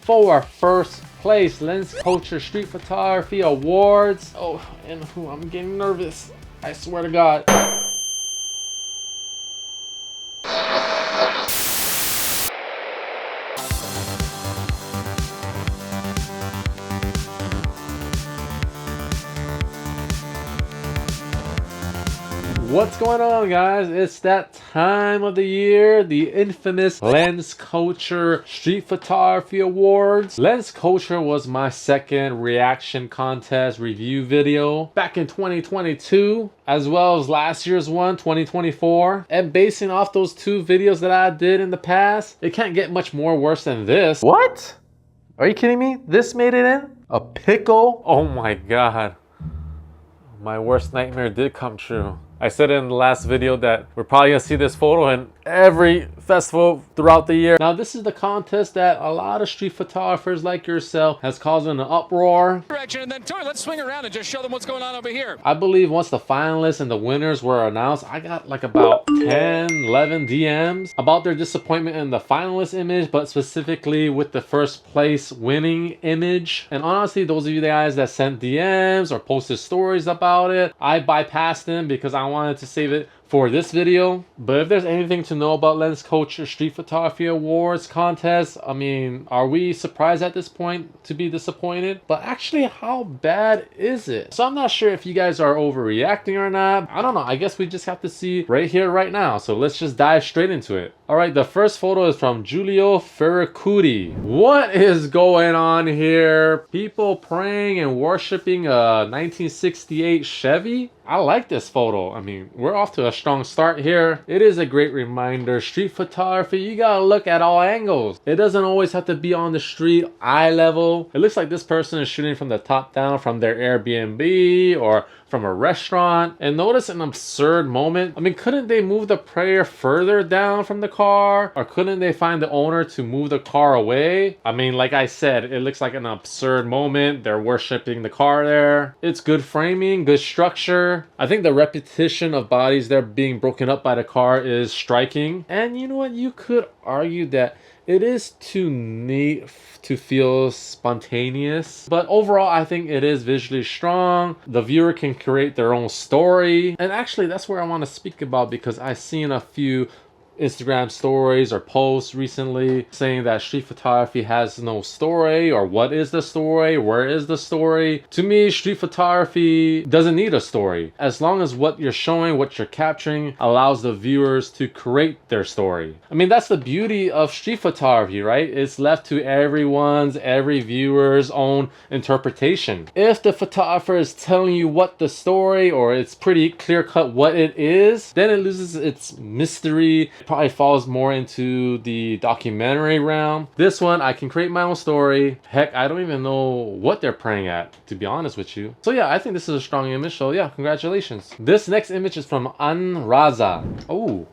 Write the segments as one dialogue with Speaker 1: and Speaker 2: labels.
Speaker 1: for first place LensCulture Street Photography Awards. Oh, and I'm getting nervous. I swear to God. What's going on, guys? It's that time of the year, the infamous LensCulture Street Photography Awards. LensCulture was my second reaction contest review video back in 2022, as well as last year's one, 2024. And basing off those two videos that I did in the past, it can't get much more worse than this. What? Are you kidding me? This made it in? A pickle? Oh my God. My worst nightmare did come true. I said in the last video that we're probably gonna see this photo in every festival throughout the year. Now, this is the contest that a lot of street photographers like yourself has caused an uproar.
Speaker 2: And then let's swing around and just show them what's going on over here.
Speaker 1: I believe once the finalists and the winners were announced, I got like about 10, 11 DMs about their disappointment in the finalist image, but specifically with the first place winning image. And honestly, those of you guys that sent DMs or posted stories about it, I bypassed them because I wanted to save it for this video. But if there's anything to know about LensCulture Street Photography Awards contest, I mean, are we surprised at this point to be disappointed? But actually, how bad is it? So I'm not sure if you guys are overreacting or not. I don't know. I guess we just have to see right here, right now. So let's just dive straight into it. All right, the first photo is from Giulio Ferracuti. What is going on here? People praying and worshiping a 1968 Chevy? I like this photo. I mean, we're off to a strong start here. It is a great reminder. Street photography, you gotta look at all angles. It doesn't always have to be on the street, eye level. It looks like this person is shooting from the top down from their Airbnb or from a restaurant. And notice an absurd moment. I mean, couldn't they move the prayer further down from the car? Or couldn't they find the owner to move the car away? I mean, like I said, it looks like an absurd moment. They're worshiping the car there. It's good framing, good structure. I think the repetition of bodies there being broken up by the car is striking. And you know what? You could argue that it is too neat to feel spontaneous, but overall I think it is visually strong. The viewer can create their own story, and actually that's where I want to speak about, because I've seen a few Instagram stories or posts recently saying that street photography has no story, or what is the story, where is the story. To me, street photography doesn't need a story, as long as what you're showing, what you're capturing allows the viewers to create their story. I mean, that's the beauty of street photography, right? It's left to every viewer's own interpretation. If the photographer is telling you what the story, or it's pretty clear cut what it is, then it loses its mystery. Probably falls more into the documentary realm. This one, I can create my own story. Heck, I don't even know what they're praying at, to be honest with you. So yeah, I think this is a strong image. So yeah, congratulations. This next image is from Anraza. Oh,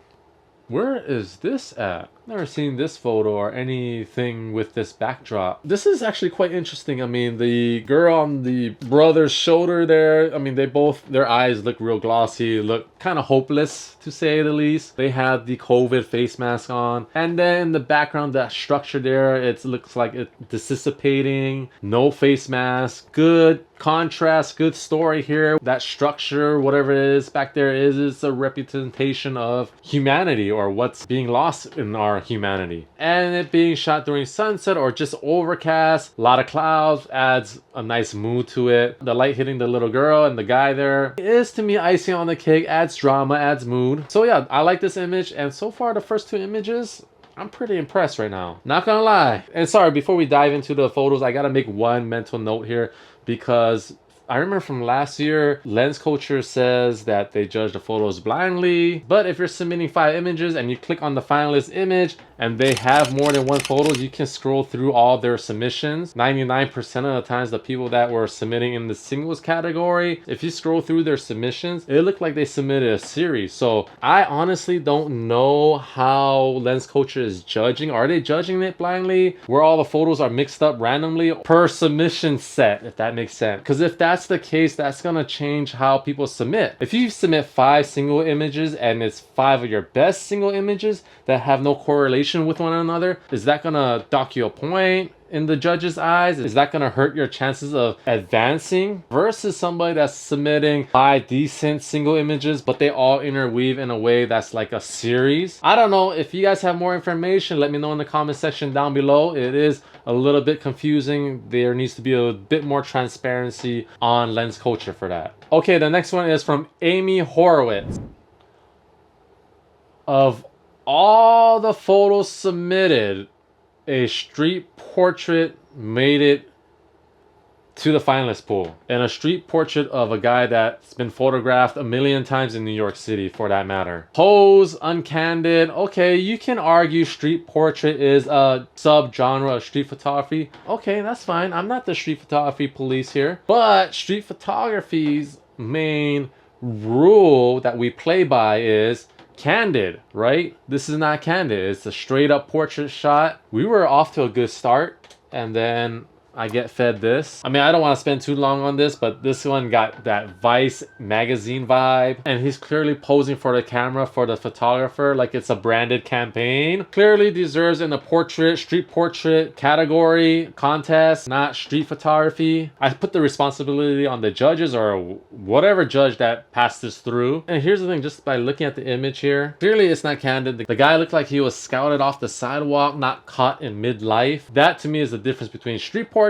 Speaker 1: where is this at? Never seen this photo or anything with this backdrop. This is actually quite interesting. I mean, the girl on the brother's shoulder there, I mean, their eyes look real glossy, look kind of hopeless to say the least. They have the COVID face mask on. And then in the background, that structure there, it looks like it's dissipating. No face mask. Good contrast, good story here. That structure, whatever it is back there is a representation of humanity, or what's being lost in our humanity. And it being shot during sunset or just overcast, a lot of clouds, adds a nice mood to it. The light hitting the little girl and the guy there is, to me, icing on the cake. Adds drama, adds mood. So yeah, I like this image, and so far the first two images, I'm pretty impressed right now, not gonna lie. And sorry, before we dive into the photos, I gotta make one mental note here, because I remember from last year, LensCulture says that they judge the photos blindly. But if you're submitting 5 images and you click on the finalist image and they have more than one photo, you can scroll through all their submissions. 99% of the times, the people that were submitting in the singles category, if you scroll through their submissions, it looked like they submitted a series. So I honestly don't know how LensCulture is judging. Are they judging it blindly, where all the photos are mixed up randomly per submission set, if that makes sense? Because if that's the case, that's gonna change how people submit. If you submit 5 single images and it's 5 of your best single images that have no correlation with one another, is that gonna dock you a point? in the judge's eyes? Is that going to hurt your chances of advancing versus somebody that's submitting 5 decent single images, but they all interweave in a way that's like a series? I don't know. If you guys have more information, let me know in the comment section down below. It is a little bit confusing. There needs to be a bit more transparency on LensCulture for that. Okay, the next one is from Amy Horowitz. Of all the photos submitted, a street portrait made it to the finalist pool, and a street portrait of a guy that's been photographed a million times in New York City, for that matter. Pose, uncandid. Okay, you can argue street portrait is a subgenre of street photography. Okay, that's fine. I'm not the street photography police here, but street photography's main rule that we play by is candid, right? This is not candid. It's a straight up portrait shot. We were off to a good start, and then I get fed this. I mean, I don't want to spend too long on this, but this one got that Vice magazine vibe, and he's clearly posing for the camera for the photographer like it's a branded campaign. Clearly deserves in the portrait, street portrait category contest, not street photography. I put the responsibility on the judges or whatever judge that passed this through. And here's the thing, just by looking at the image here, clearly it's not candid. The guy looked like he was scouted off the sidewalk, not caught in midlife. That to me is the difference between street portrait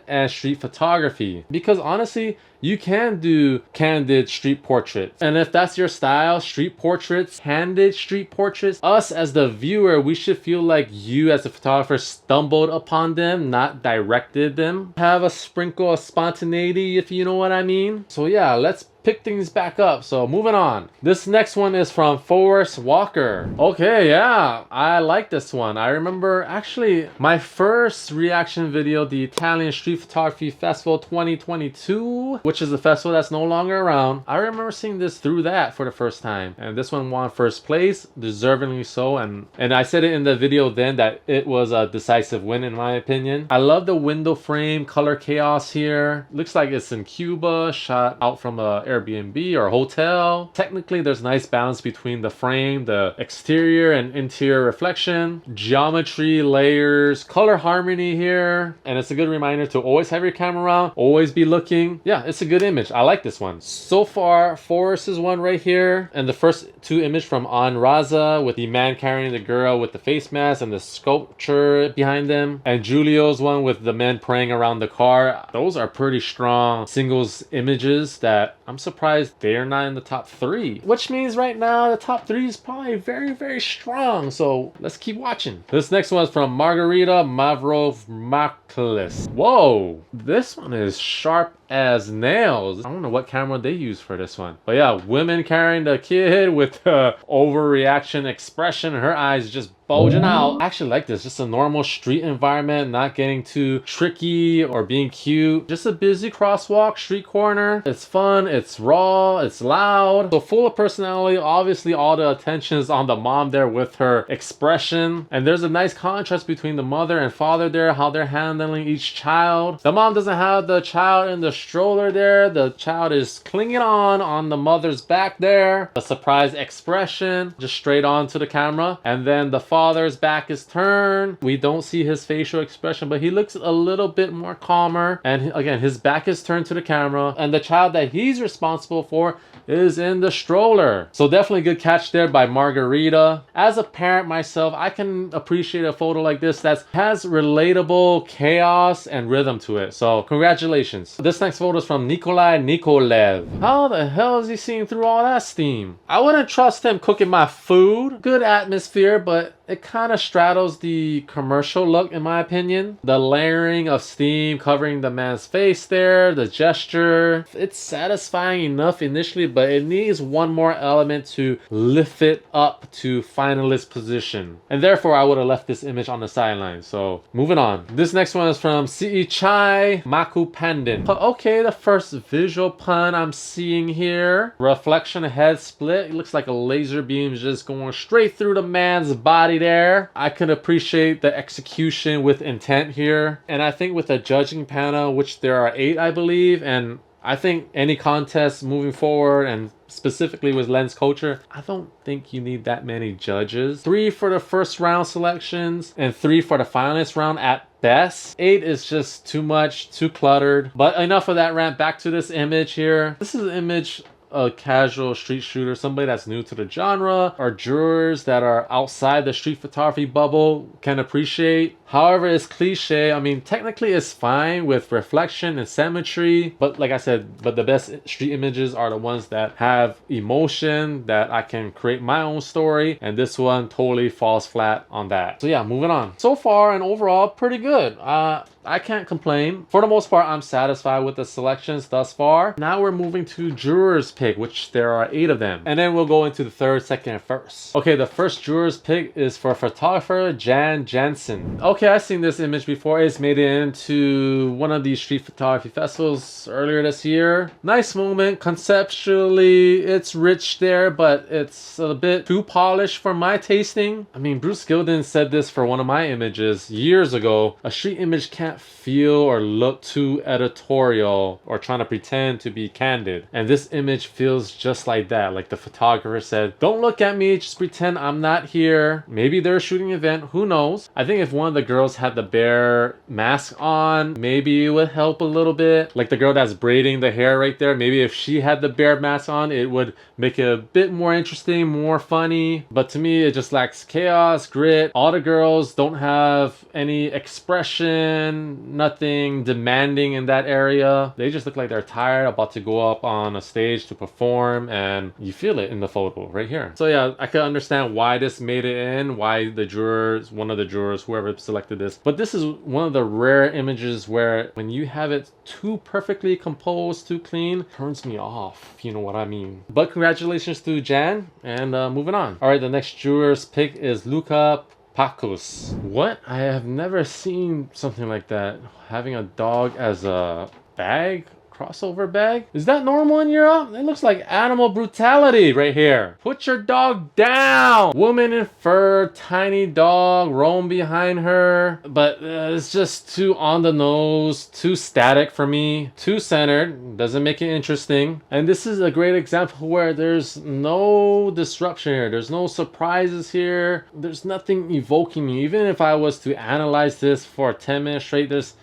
Speaker 1: and street photography, because honestly you can do candid street portraits, and if that's your style, street portraits, candid street portraits, us as the viewer, we should feel like you as a photographer stumbled upon them, not directed them. Have a sprinkle of spontaneity, if you know what I mean. So yeah, let's pick things back up. So moving on, this next one is from Forrest Walker. Okay, yeah, I like this one. I remember actually my first reaction video, the Italian Street Photography Festival 2022, which is a festival that's no longer around. I remember seeing this through that for the first time, and this one won first place, deservingly so. And I said it in the video then that it was a decisive win in my opinion. I love the window frame color chaos here. Looks like it's in Cuba, shot out from a Airbnb or hotel. Technically there's nice balance between the frame, the exterior and interior reflection, geometry, layers, color harmony here. And it's a good reminder to always have your camera around, always be looking. Yeah, it's a good image. I like this one. So far, Forrest's one right here, and the first 2 images from On Raza with the man carrying the girl with the face mask and the sculpture behind them, and Julio's one with the men praying around the car. Those are pretty strong singles images that I'm surprised they're not in the top 3, which means right now the top 3 is probably very, very strong. So let's keep watching. This next one is from Margarita Mavromaklis. Whoa, this one is sharp as nails. I don't know what camera they use for this one, but yeah, women carrying the kid with the overreaction expression, her eyes just bulging out. I actually like this. Just a normal street environment, not getting too tricky or being cute. Just a busy crosswalk, street corner. It's fun, it's raw, it's loud. So full of personality. Obviously all the attention is on the mom there with her expression. And there's a nice contrast between the mother and father there, how they're handling each child. The mom doesn't have the child in the stroller there. The child is clinging on the mother's back there. A surprised expression, just straight on to the camera. And then the father's back is turned. We don't see his facial expression, but he looks a little bit more calmer. And again, his back is turned to the camera, and the child that he's responsible for is in the stroller. So definitely good catch there by Margarita. As a parent myself, I can appreciate a photo like this that has relatable chaos and rhythm to it. So congratulations. This next photo is from Nikolai Nikolev. How the hell is he seeing through all that steam? I wouldn't trust him cooking my food. Good atmosphere, but it kind of straddles the commercial look in my opinion. The layering of steam covering the man's face there, the gesture. It's satisfying enough initially, but it needs one more element to lift it up to finalist position. And therefore I would have left this image on the sideline. So moving on. This next one is from C.E. Chai Maku Pandin. Okay, the first visual pun I'm seeing here. Reflection head split. It looks like a laser beam just going straight through the man's body there. I can appreciate the execution with intent here. And I think with a judging panel, which there are 8 I believe, and I think any contest moving forward, and specifically with LensCulture, I don't think you need that many judges. 3 for the first round selections and 3 for the finalist round at best. 8 is just too much, too cluttered. But enough of that rant. Back to this image here. This is an image, a casual street shooter, somebody that's new to the genre, or jurors that are outside the street photography bubble can appreciate. However, it's cliche. I mean, technically it's fine with reflection and symmetry, but like I said, but the best street images are the ones that have emotion, that I can create my own story, and this one totally falls flat on that. So yeah, moving on. So far and overall, pretty good. I can't complain. For the most part, I'm satisfied with the selections thus far. Now we're moving to jurors pick, which there are 8 of them. And then we'll go into the third, second, and first. Okay, the first jurors pick is for photographer Jan Jansen. Okay, I've seen this image before. It's made it into one of these street photography festivals earlier this year. Nice moment. Conceptually, it's rich there, but it's a bit too polished for my tasting. I mean, Bruce Gilden said this for one of my images years ago. A street image can't feel or look too editorial or trying to pretend to be candid. And this image feels just like that. Like the photographer said, don't look at me, just pretend I'm not here. Maybe they're shooting an event, who knows? I think if one of the girls had the bear mask on, maybe it would help a little bit. Like the girl that's braiding the hair right there, maybe if she had the bear mask on, it would make it a bit more interesting, more funny. But to me, it just lacks chaos, grit. All the girls don't have any expression, nothing demanding in that area. They just look like they're tired, about to go up on a stage to perform, and you feel it in the photo right here. So yeah, I can understand why this made it in, why the jurors, one of the jurors, whoever selected this. But this is one of the rare images where when you have it too perfectly composed, too clean, turns me off, if you know what I mean. But congratulations to Jan, and moving on. All right, the next juror's pick is Luca Pacus. What? I have never seen something like that. Having a dog as a bag? Crossover bag? Is that normal in Europe? It looks like animal brutality right here. Put your dog down! Woman in fur, tiny dog, roam behind her. But it's just too on the nose, too static for me, too centered, doesn't make it interesting. And this is a great example where there's no disruption here. There's no surprises here. There's nothing evoking me. Even if I was to analyze this for 10 minutes straight, there's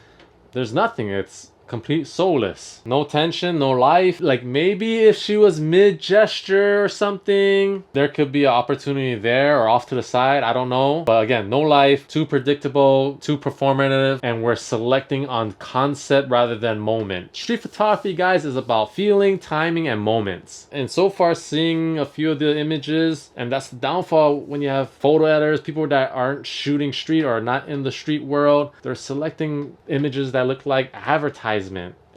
Speaker 1: nothing. It's complete soulless. No tension, no life. Like maybe if she was mid-gesture or something, there could be an opportunity there or off to the side. I don't know. But again, no life, too predictable, too performative, and we're selecting on concept rather than moment. Street photography, guys, is about feeling, timing, and moments. And so far, seeing a few of the images, and that's the downfall when you have photo editors, people that aren't shooting street or not in the street world, they're selecting images that look like advertising,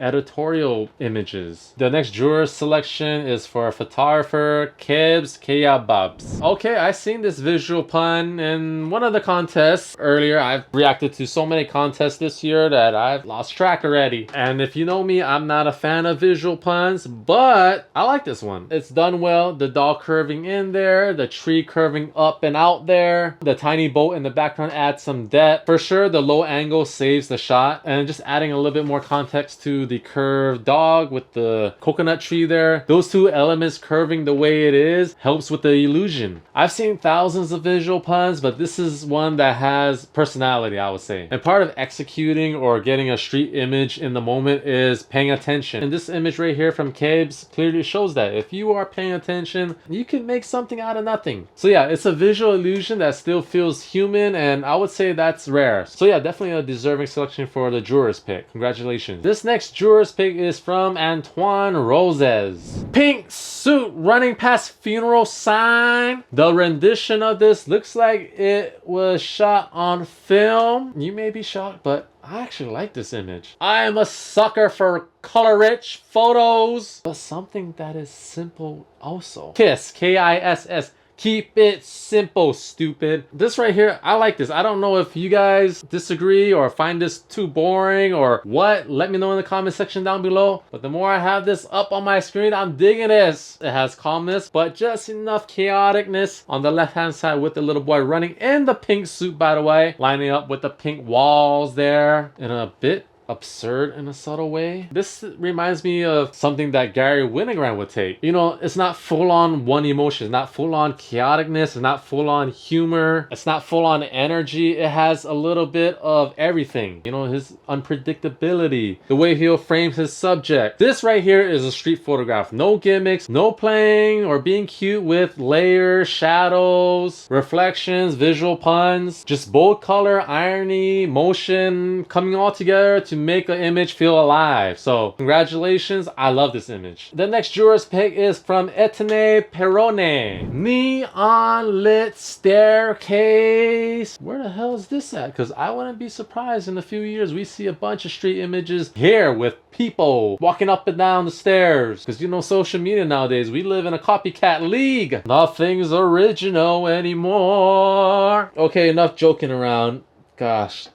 Speaker 1: editorial images. The next juror selection is for photographer Kebs Kayababs. Okay, I've seen this visual pun in one of the contests earlier. I've reacted to so many contests this year that I've lost track already. And if you know me, I'm not a fan of visual puns, but I like this one. It's done well. The dog curving in there, the tree curving up and out there, the tiny boat in the background adds some depth. For sure, the low angle saves the shot, and just adding a little bit more context to the curved dog with the coconut tree there. Those two elements curving the way it is helps with the illusion. I've seen thousands of visual puns, but this is one that has personality, I would say. And part of executing or getting a street image in the moment is paying attention. And this image right here from Kebs clearly shows that. If you are paying attention, you can make something out of nothing. So yeah, it's a visual illusion that still feels human, and I would say that's rare. So yeah, definitely a deserving selection for the juror's pick. Congratulations. This next juror's pick is from Antoine Roses. Pink suit running past funeral sign. The rendition of this looks like it was shot on film. You may be shocked, but I actually like this image. I am a sucker for color-rich photos, but something that is simple also. Kiss, K-I-S-S. Keep it simple, stupid. This right here, I like this. I don't know if you guys disagree or find this too boring or what. Let me know in the comment section down below. But the more I have this up on my screen, I'm digging this. It has calmness, but just enough chaoticness on the left-hand side with the little boy running in the pink suit, by the way. Lining up with the pink walls there. And a bit absurd in a subtle way. This reminds me of something that Gary Winogrand would take. You know, it's not full on one emotion. It's not full on chaoticness. It's not full on humor. It's not full on energy. It has a little bit of everything. You know, his unpredictability, the way he'll frame his subject. This right here is a street photograph. No gimmicks, no playing or being cute with layers, shadows, reflections, visual puns. Just bold color, irony, motion coming all together to make an image feel alive. So congratulations, I love this image. The next juror's pick is from Etienne Perrone. Neon lit staircase. Where the hell is this at? Because I wouldn't be surprised in a few years we see a bunch of street images here with people walking up and down the stairs. Because you know, social media nowadays, we live in a copycat league. Nothing's original anymore. Okay, enough joking around. Gosh,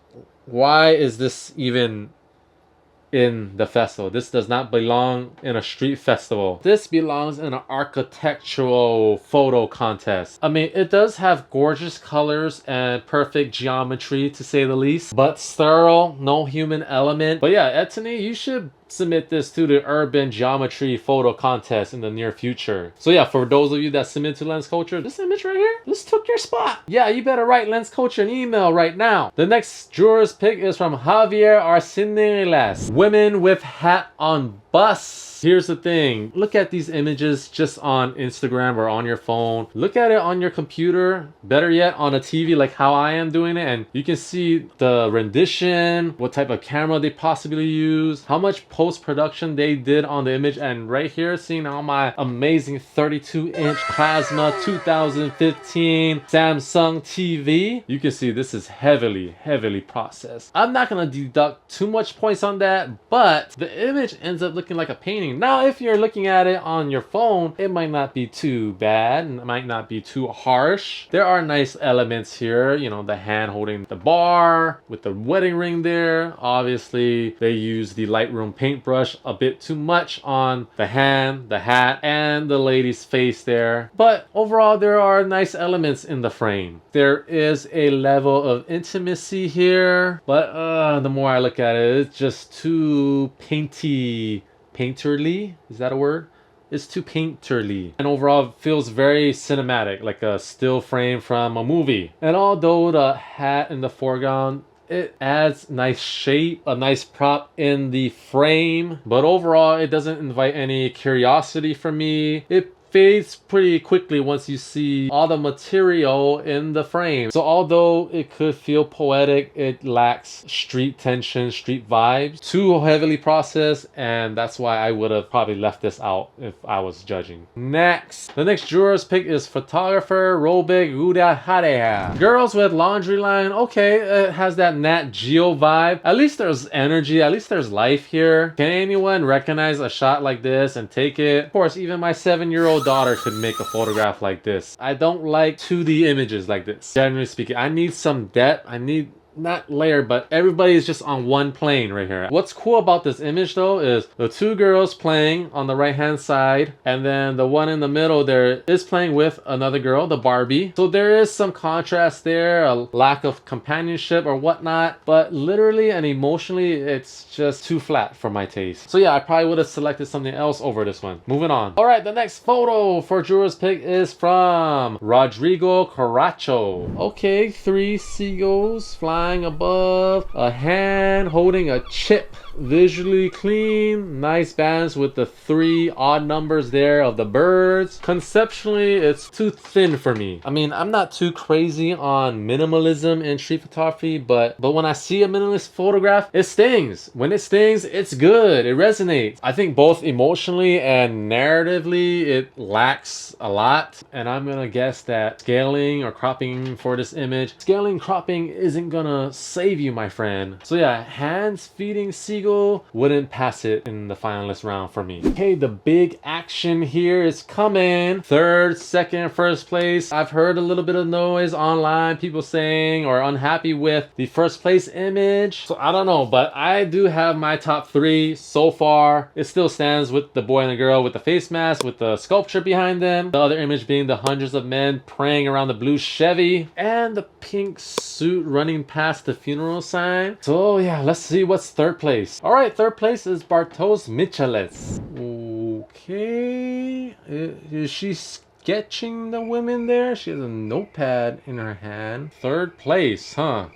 Speaker 1: why is this even in the festival? This does not belong in a street festival. This belongs in an architectural photo contest. I mean, it does have gorgeous colors and perfect geometry, to say the least, but sterile, no human element. But yeah, Etienne, you should submit this to the urban geometry photo contest in the near future. So yeah, for those of you that submit to LensCulture, this image right here, this took your spot. Yeah, you better write LensCulture an email right now. The next juror's pick is from Javier Arciniles. Women with hat on bus. Here's the thing. Look at these images just on Instagram or on your phone. Look at it on your computer. Better yet, on a TV like how I am doing it. And you can see the rendition, what type of camera they possibly use, how much post-production they did on the image. And right here, seeing on my amazing 32-inch plasma 2015 Samsung TV, you can see this is heavily processed. I'm not gonna deduct too much points on that, but the image ends up looking like a painting. Now, if you're looking at it on your phone, it might not be too bad and it might not be too harsh. There are nice elements here, you know, the hand holding the bar with the wedding ring there. Obviously, they use the Lightroom paintbrush a bit too much on the hand, the hat, and the lady's face there. But overall, there are nice elements in the frame. There is a level of intimacy here, but the more I look at it, it's just too painterly. Is that a word? It's too painterly, and overall it feels very cinematic, like a still frame from a movie. And although the hat in the foreground, it adds nice shape, a nice prop in the frame, but overall it doesn't invite any curiosity from me. It fades pretty quickly once you see all the material in the frame. So although it could feel poetic, it lacks street tension, street vibes. Too heavily processed, and that's why I would have probably left this out if I was judging. Next, the next juror's pick is photographer Robek Udaharea. Girls with laundry line. Okay, it has that Nat Geo vibe. At least there's energy, at least there's life here. Can anyone recognize a shot like this and take it? Of course, even my 7-year-old daughter could make a photograph like this. I don't like 2D images like this. Generally speaking, I need some depth. I need not layered, but everybody is just on one plane right here. What's cool about this image though is the two girls playing on the right hand side, and then the one in the middle there is playing with another girl, the Barbie. So there is some contrast there, a lack of companionship or whatnot, but literally and emotionally it's just too flat for my taste. So yeah, I probably would have selected something else over this one. Moving on. All right, the next photo for juror's pick is from Rodrigo Caracho. Okay, 3 seagulls flying above, a hand holding a chip, visually clean, nice balance with the 3 odd numbers there of the birds. Conceptually, it's too thin for me. I mean, I'm not too crazy on minimalism in street photography, but when I see a minimalist photograph, it stings. When it stings, it's good, it resonates. I think both emotionally and narratively it lacks a lot, and I'm gonna guess that scaling or cropping for this image, scaling, cropping isn't gonna save you, my friend. So yeah, hands feeding seagull wouldn't pass it in the finalist round for me. Okay, the big action here is coming. 3rd, 2nd, 1st place. I've heard a little bit of noise online, people saying or unhappy with the 1st place image. So I don't know, but I do have my top 3 so far. It still stands with the boy and the girl with the face mask, with the sculpture behind them. The other image being the hundreds of men praying around the blue Chevy, and the pink suit running past past the funeral sign. So yeah, let's see what's third place. All right, third place is Bartosz Michalis. Okay, is she sketching the women there? She has a notepad in her hand. Third place, huh?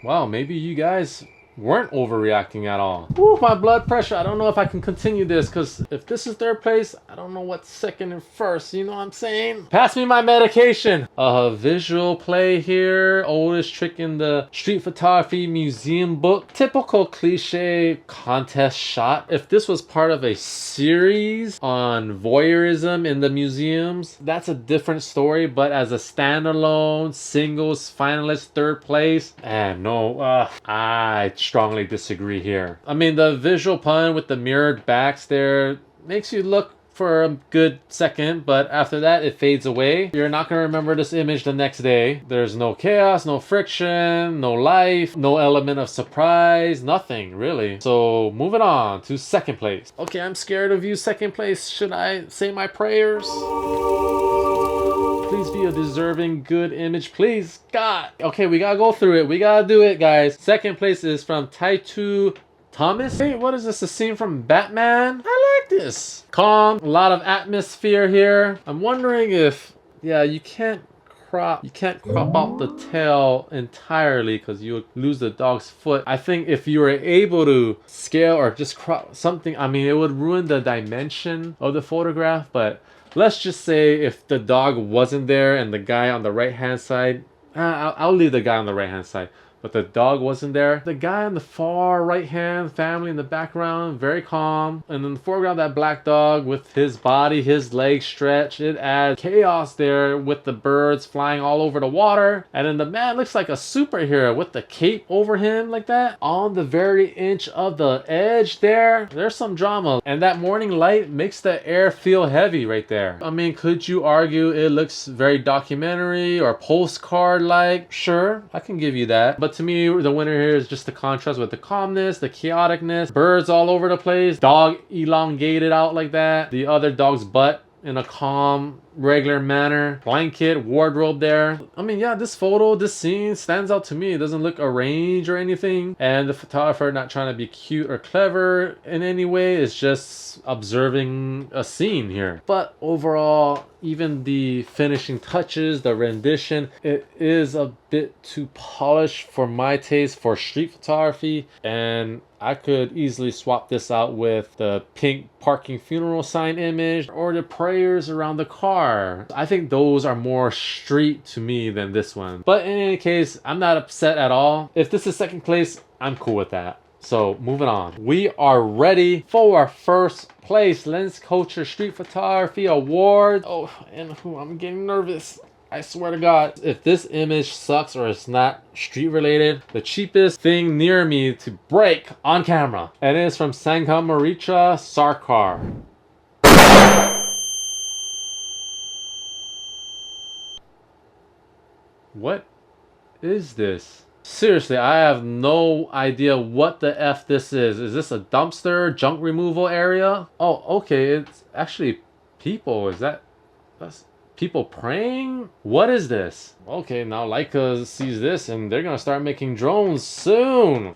Speaker 1: Wow, maybe you guys weren't overreacting at all. Woo, my blood pressure. I don't know if I can continue this, because if this is third place, I don't know what's second and first. You know what I'm saying? Pass me my medication. A visual play here. Oldest trick in the street photography museum book. Typical cliche contest shot. If this was part of a series on voyeurism in the museums, that's a different story. But as a standalone singles finalist third place, I strongly disagree here. I mean, the visual pun with the mirrored backs there makes you look for a good second, but after that it fades away. You're not gonna remember this image the next day. There's no chaos, no friction, no life, no element of surprise, nothing really. So moving on to second place. Okay, I'm scared of you, second place. Should I say my prayers? Please be a deserving good image, please, God. Okay, we gotta go through it. We gotta do it, guys. Second place is from Taitu Thomas. Hey, what is this? A scene from Batman? I like this. Calm, a lot of atmosphere here. I'm wondering if, yeah, you can't crop out the tail entirely because you would lose the dog's foot. I think if you were able to scale or just crop something, I mean, it would ruin the dimension of the photograph, but let's just say if the dog wasn't there and the guy on the right hand side, I'll leave the guy on the right hand side, but the dog wasn't there. The guy on the far right hand, family in the background, very calm. And in the foreground, that black dog with his body, his legs stretched. It adds chaos there with the birds flying all over the water. And then the man looks like a superhero with the cape over him like that. On the very inch of the edge there, there's some drama. And that morning light makes the air feel heavy right there. I mean, could you argue it looks very documentary or postcard-like? Sure, I can give you that. But to me, the winner here is just the contrast with the calmness, the chaoticness, birds all over the place, dog elongated out like that, the other dog's butt in a calm, regular manner, blanket, wardrobe there. I mean, yeah, this photo, this scene stands out to me. It doesn't look arranged or anything, and the photographer not trying to be cute or clever in any way. It's just observing a scene here. But overall, even the finishing touches, the rendition, it is a bit too polished for my taste for street photography, and I could easily swap this out with the pink parking funeral sign image or the prayers around the car. I think those are more street to me than this one. But in any case, I'm not upset at all. If this is second place, I'm cool with that. So moving on. We are ready for our first place LensCulture Street Photography Award. Oh, and I'm getting nervous. I swear to God, if this image sucks or it's not street related, the cheapest thing near me to break on camera. And it is from Sangha Maricha Sarkar. What is this? Seriously, I have no idea what the F this is. Is this a dumpster, junk removal area? Oh, okay, it's actually people. That's people praying? What is this? Okay, now Leica sees this and they're gonna start making drones soon.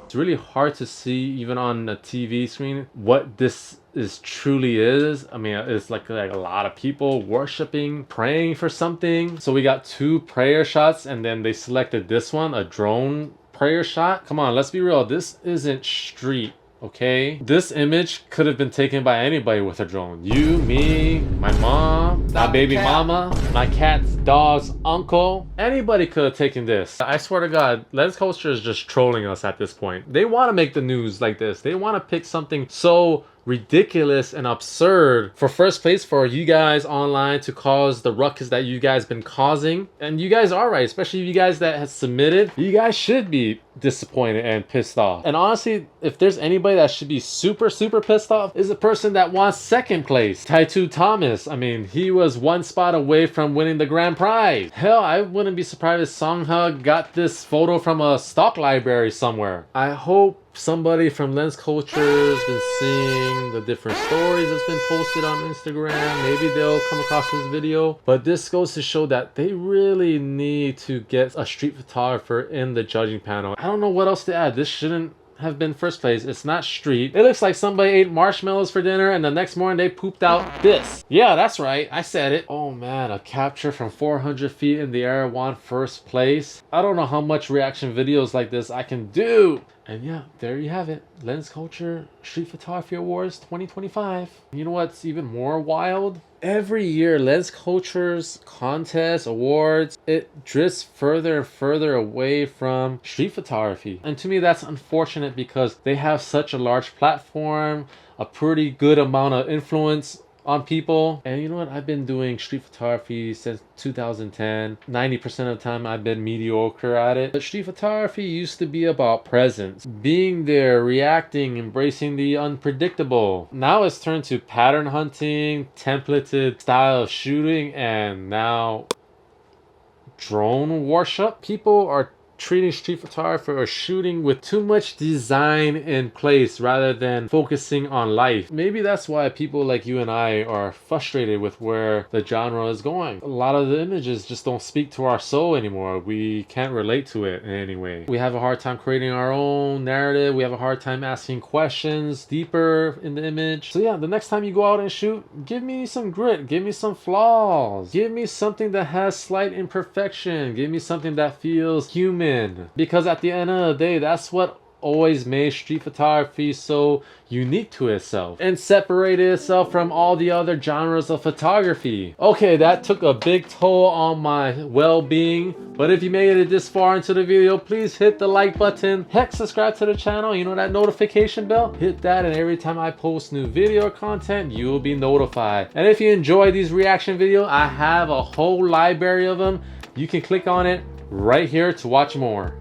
Speaker 1: It's really hard to see even on the TV screen what this truly is. I mean, it's like a lot of people worshiping, praying for something. So we got two prayer shots and then they selected this one, a drone prayer shot. Come on, let's be real. This isn't street. Okay, this image could have been taken by anybody with a drone. You, me, my mom, my baby mama, my cat's dog's uncle. Anybody could have taken this. I swear to God, LensCulture is just trolling us at this point. They want to make the news like this. They want to pick something so ridiculous and absurd for first place for you guys online to cause the ruckus that you guys been causing. And you guys are right, especially you guys that have submitted. You guys should be disappointed and pissed off. And honestly, if there's anybody that should be super pissed off, is the person that wants second place, Taitu Thomas. I mean, he was one spot away from winning the grand prize. Hell, I wouldn't be surprised if Sangha got this photo from a stock library somewhere. I hope somebody from LensCulture has been seeing the different stories that's been posted on Instagram. Maybe they'll come across this video. But this goes to show that they really need to get a street photographer in the judging panel. I don't know what else to add. This shouldn't have been first place. It's not street. It looks like somebody ate marshmallows for dinner and the next morning they pooped out this. Yeah, that's right. I said it. Oh man, a capture from 400 feet in the air won first place. I don't know how much reaction videos like this I can do. And yeah, there you have it. LensCulture Street Photography Awards 2025. You know what's even more wild? Every year, LensCulture's contests, awards, it drifts further and further away from street photography. And to me, that's unfortunate because they have such a large platform, a pretty good amount of influence on people. And you know what? I've been doing street photography since 2010. 90% of the time I've been mediocre at it. But street photography used to be about presence, being there, reacting, embracing the unpredictable. Now it's turned to pattern hunting, templated style of shooting, and now drone worship. People are treating street photography or shooting with too much design in place rather than focusing on life. Maybe that's why people like you and I are frustrated with where the genre is going. A lot of the images just don't speak to our soul anymore. We can't relate to it in any way. We have a hard time creating our own narrative. We have a hard time asking questions deeper in the image. So yeah, the next time you go out and shoot, give me some grit, give me some flaws, give me something that has slight imperfection, give me something that feels human. Because at the end of the day, that's what always made street photography so unique to itself and separated itself from all the other genres of photography. Okay, that took a big toll on my well-being, but if you made it this far into the video, please hit the like button, heck, subscribe to the channel, you know that notification bell, hit that, and every time I post new video or content, you will be notified. And if you enjoy these reaction videos, I have a whole library of them. You can click on it right here to watch more.